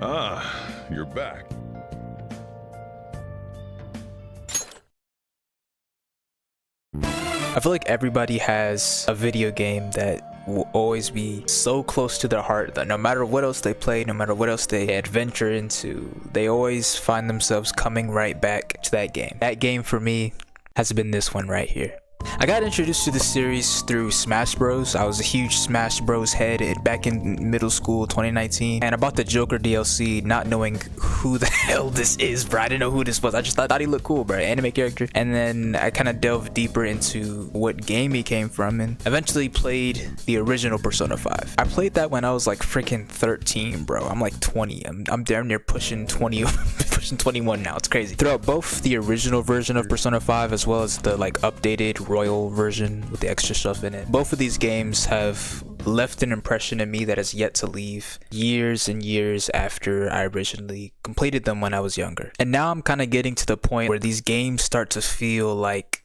Ah, you're back. I feel like everybody has a video game that will always be so close to their heart that no matter what else they play, no matter what else they adventure into, they always find themselves coming right back to that game. That game for me has been this one right here. I got introduced to the series through Smash Bros. I was a huge Smash Bros head back in middle school 2019, and I bought the Joker DLC not knowing who the hell this is, bro. I didn't know who this was. I just thought he looked cool, bro. Anime character. And then I kind of delved deeper into what game he came from and eventually played the original Persona 5. I played that when I was like freaking 13, bro. I'm like 20. I'm damn near pushing 20 pushing 21 now. It's crazy. Throughout both the original version of Persona 5 as well as the like updated Royal version with the extra stuff in it, both of these games have left an impression in me that has yet to leave years and years after I originally completed them when I was younger. And now I'm kind of getting to the point where these games start to feel like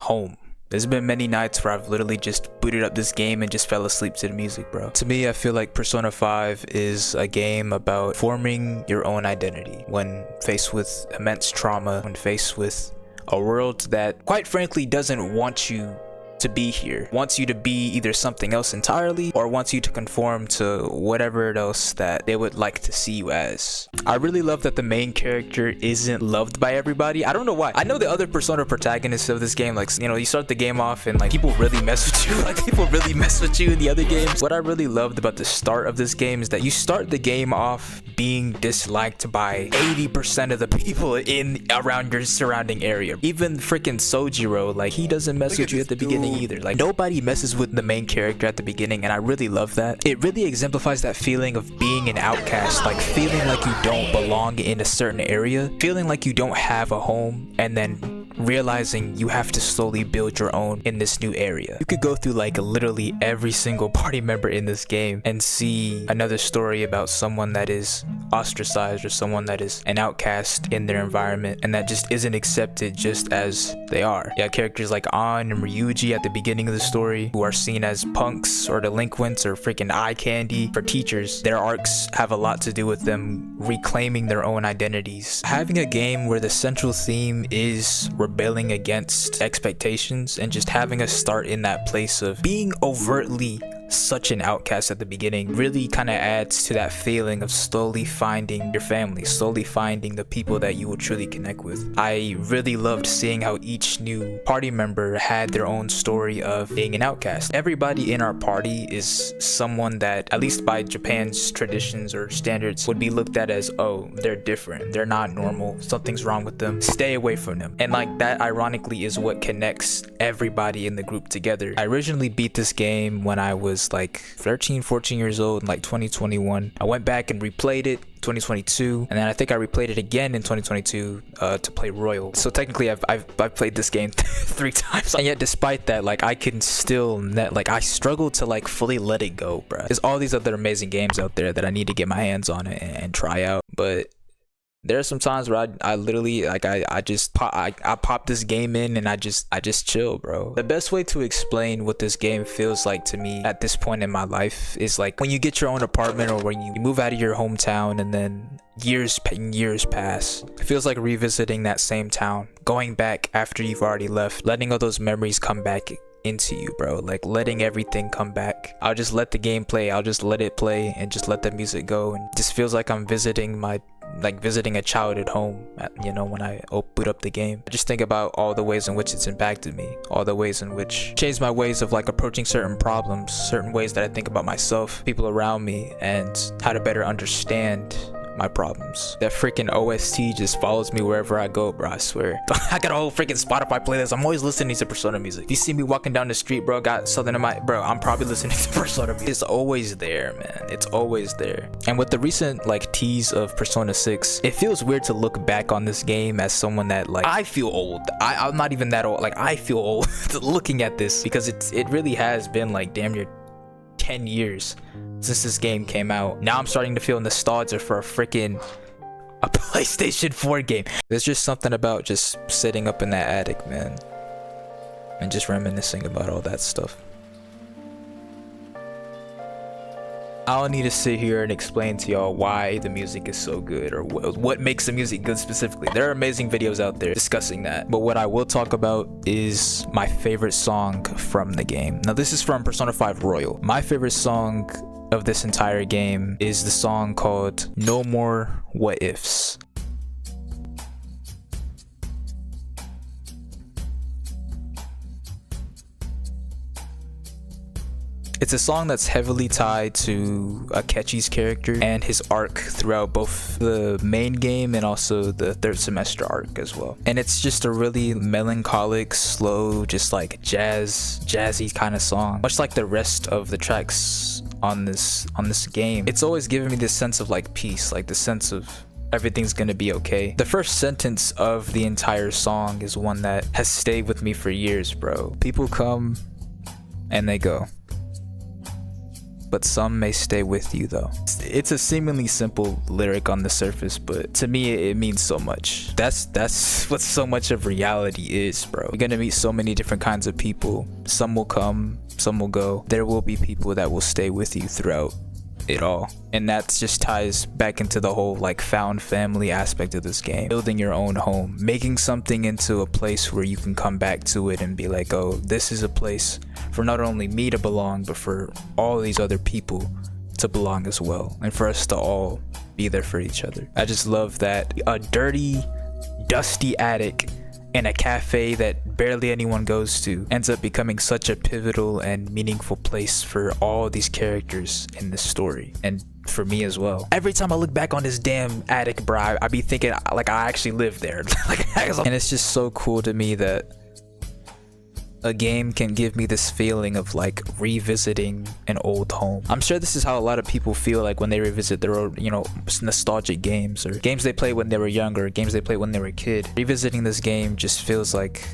home. There's been many nights where I've literally just booted up this game and just fell asleep to the music, bro. To me, I feel like Persona 5 is a game about forming your own identity when faced with immense trauma, when faced with a world that, quite frankly, doesn't want you to be here, wants you to be either something else entirely or wants you to conform to whatever else that they would like to see you as. I really love that the main character isn't loved by everybody. I don't know why. I know the other Persona protagonists of this game, like, you know, you start the game off and like people really mess with you, like people really mess with you in the other games. What I really loved about the start of this game is that you start the game off being disliked by 80% of the people in around your surrounding area. Even freaking Sojiro, like, he doesn't mess with you at the beginning either. Like, nobody messes with the main character at the beginning, and I really love that. It really exemplifies that feeling of being an outcast, like feeling like you don't belong in a certain area, feeling like you don't have a home, and then realizing you have to slowly build your own in this new area. You could go through like literally every single party member in this game and see another story about someone that is ostracized or someone that is an outcast in their environment and that just isn't accepted just as they are. You have characters like An and Ryuji at the beginning of the story who are seen as punks or delinquents or freaking eye candy for teachers. Their arcs have a lot to do with them reclaiming their own identities. Having a game where the central theme is rebelling against expectations and just having us start in that place of being overtly such an outcast at the beginning really kind of adds to that feeling of slowly finding your family, slowly finding the people that you will truly connect with. I really loved seeing how each new party member had their own story of being an outcast. Everybody in our party is someone that, at least by Japan's traditions or standards, would be looked at as, oh, they're different, they're not normal, something's wrong with them, stay away from them. And like that ironically is what connects everybody in the group together. I originally beat this game when I was like 13, 14 years old in like 2021. I went back and replayed it 2022, and then I think I replayed it again in 2022 to play Royal. So technically I've played this game 3 times, and yet despite that, like, I can still like I struggle to like fully let it go, bro. There's all these other amazing games out there that I need to get my hands on and try out, but there are some times where I literally like I just pop this game in and I just chill, bro. The best way to explain what this game feels like to me at this point in my life is like when you get your own apartment or when you move out of your hometown and then years pass. It feels like revisiting that same town, going back after you've already left, letting all those memories come back into you, bro. Like letting everything come back. I'll just let the game play. I'll just let it play and just let the music go, and it just feels like I'm visiting a childhood home, you know, when I boot up the game. I just think about all the ways in which it's impacted me, all the ways in which changed my ways of like approaching certain problems, certain ways that I think about myself, people around me, and how to better understand my problems. That freaking OST just follows me wherever I go, bro. I swear. I got a whole freaking Spotify playlist. I'm always listening to Persona music. If you see me walking down the street, bro, got something in my, bro, I'm probably listening to Persona music. It's always there, man. It's always there. And with the recent like tease of Persona 6, it feels weird to look back on this game as someone that, like, I feel old. I'm not even that old. Like, I feel old looking at this because it really has been like damn near 10 years since this game came out. Now I'm starting to feel nostalgia for a PlayStation 4 game. There's just something about just sitting up in that attic, man, and just reminiscing about all that stuff. I don't need to sit here and explain to y'all why the music is so good or what makes the music good specifically. There are amazing videos out there discussing that. But what I will talk about is my favorite song from the game. Now this is from Persona 5 Royal. My favorite song of this entire game is the song called No More What Ifs. It's a song that's heavily tied to Akechi's character and his arc throughout both the main game and also the third semester arc as well. And it's just a really melancholic, slow, just like jazzy kind of song. Much like the rest of the tracks on this game, it's always given me this sense of like peace, like the sense of everything's gonna be okay. The first sentence of the entire song is one that has stayed with me for years, bro. People come and they go, but some may stay with you though. It's a seemingly simple lyric on the surface, but to me it means so much. That's what so much of reality is, bro. You're gonna meet so many different kinds of people. Some will come, some will go. There will be people that will stay with you throughout it all, and that just ties back into the whole like found family aspect of this game. Building your own home, making something into a place where you can come back to it and be like, oh, this is a place for not only me to belong, but for all these other people to belong as well, and for us to all be there for each other. I just love that a dirty, dusty attic in a cafe that barely anyone goes to ends up becoming such a pivotal and meaningful place for all these characters in this story, and for me as well. Every time I look back on this damn attic, bro, I be thinking like I actually live there. And it's just so cool to me that a game can give me this feeling of like revisiting an old home. I'm sure this is how a lot of people feel like when they revisit their old, you know, nostalgic games or games they played when they were younger, games they played when they were a kid. Revisiting this game just feels like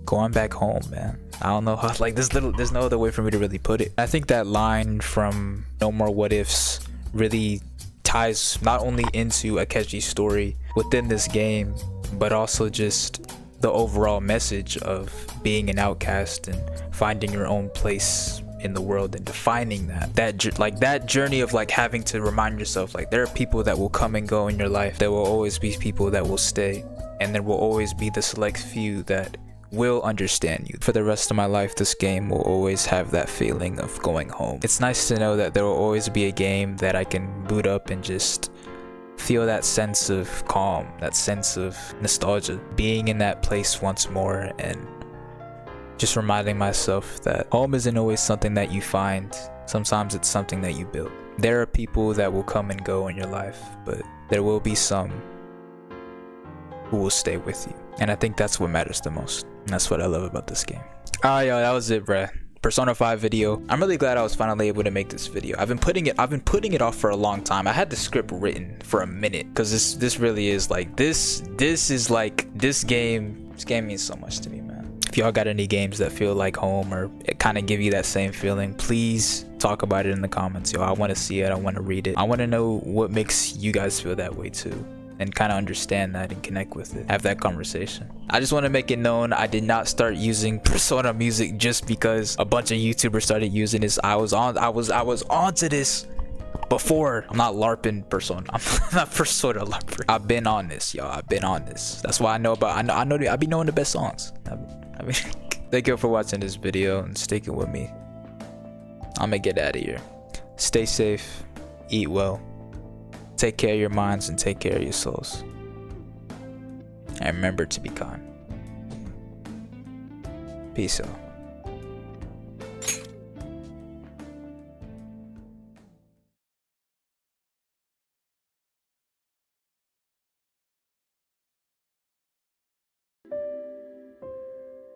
going back home, man. I don't know how, like there's no other way for me to really put it. I think that line from No More What Ifs really ties not only into Akechi's story within this game, but also just the overall message of being an outcast and finding your own place in the world and defining that journey of like having to remind yourself like there are people that will come and go in your life. There will always be people that will stay, and there will always be the select few that will understand you. For the rest of my life, this game will always have that feeling of going home. It's nice to know that there will always be a game that I can boot up and just feel that sense of calm, that sense of nostalgia, being in that place once more, and just reminding myself that home isn't always something that you find. Sometimes it's something that you build. There are people that will come and go in your life, but there will be some who will stay with you, and I think that's what matters the most, and that's what I love about this game. Alright, yo, that was it, bruh. Persona 5 video. I'm really glad I was finally able to make this video. I've been putting it off for a long time. I had the script written for a minute because this really is like this game means so much to me, man. If y'all got any games that feel like home or it kind of give you that same feeling, please talk about it in the comments, yo. I want to see it. I want to read it. I want to know what makes you guys feel that way too, and kind of understand that and connect with it, have that conversation. I just want to make it known I did not start using Persona music just because a bunch of YouTubers started using this. I was onto this before. I'm not LARPing Persona. I'm not Persona LARPer. I've been on this, y'all. I've been on this. That's why I know I be knowing the best songs. I mean, thank you for watching this video and sticking with me. I'm gonna get out of here. Stay safe, eat well, take care of your minds and take care of your souls. And remember to be kind. Peace out.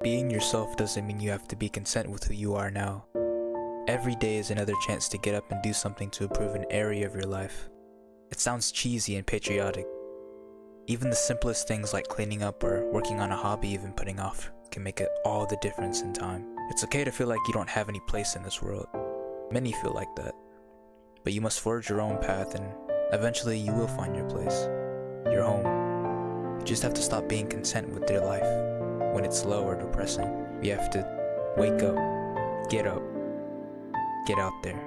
Being yourself doesn't mean you have to be content with who you are now. Every day is another chance to get up and do something to improve an area of your life. It sounds cheesy and patriotic. Even the simplest things like cleaning up or working on a hobby you've been putting off can make it all the difference in time. It's okay to feel like you don't have any place in this world. Many feel like that. But you must forge your own path, and eventually you will find your place, your home. You just have to stop being content with your life when it's low or depressing. You have to wake up, get out there.